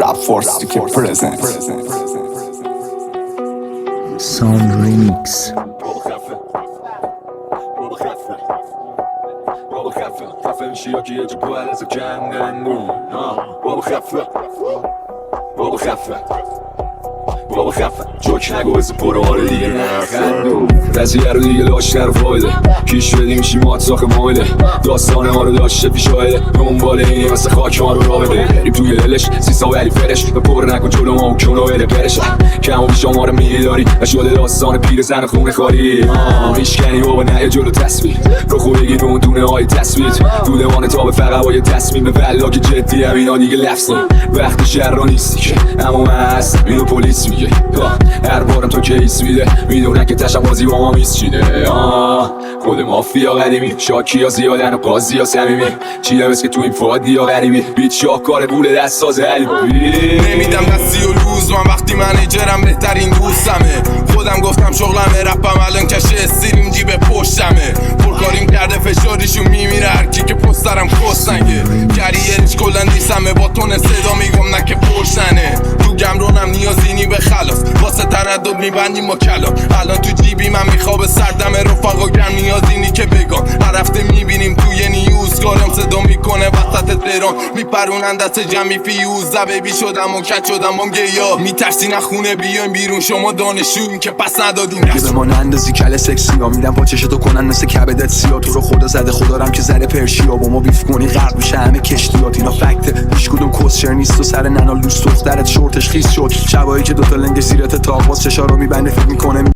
Rap Force که present Sound Remix. بابا خفه میشی یا که یه جو باید از کندنون بابا خفه جوک نگو بزه پراره دیگه نخندو قضیه رو دیگه لاش نرو فایده کیش بدی میشی مات ساخ مایله داستانه ها رو داشته پیش آیده دنبال اینی مثل خاک ها رو راه بده بریم توی دلش سیسا ولی فرش و پر نکن جلو ما و کنو بده برش کم و بیش ما رو میداری و شده داستان پیر زن خونه خاری میشکنی بابا نه جلو تصویر رو خوبگی دونه های تصویر دودمان تا به فقط با یه تصمیم ولا که جدی هم اینا دیگه لفظ وقت شهر را نیستی که اما من هستم اینو پلیس میگه هر بارم تو کیس میده میدونن که تشبازی با ما میسچیده خود مافیا قدیمی شاکی ها زیادن و قاضی ها سمیمی چیه بس که تو این فادی ها غریبی بیت شاهکار گوله دست ساز علیبی نمیدم دستی و لوز من وقتی منیجرم بهترین دوستمه خودم گفتم شغلمه رپم الان کشه استریم جیب پشتمه پرکاریم کرده فشاریشون میمیره هرکی که پسترم کستنگه کریرش کلن دیسمه با تون صدا میگم نه که پشتنه تو گمرونم نیازینی به خلاص واسه تردد میبندیم با کلا الان تو جیبی من میخواب سردم رفاقا گرم نیازینی که بگم هر هفته میبینیم توی نیوزگارم صدا میکنه وسط تهران میپرونن دست جمعی فیوز زببی شدم و کت شدم بام گیا میترسی نخونه بیایم بیرون شما دانشجوییم که پس ندادیم دیگه به ما نندازی کل سکسی ها میدم با چشتو کنن مثل کبدت سیا تو رو خدا زده خدارم که زده پرشیا با ما بیف کنی غرق میشه همه کشتیات اینا فکته هیچ کدوم کسچر نیست و سر ننال دوست دخترت شورتش خیس شد شبایی که دوتا لنگ زیرت تاق باز چشا رو میبنده فکر میکنه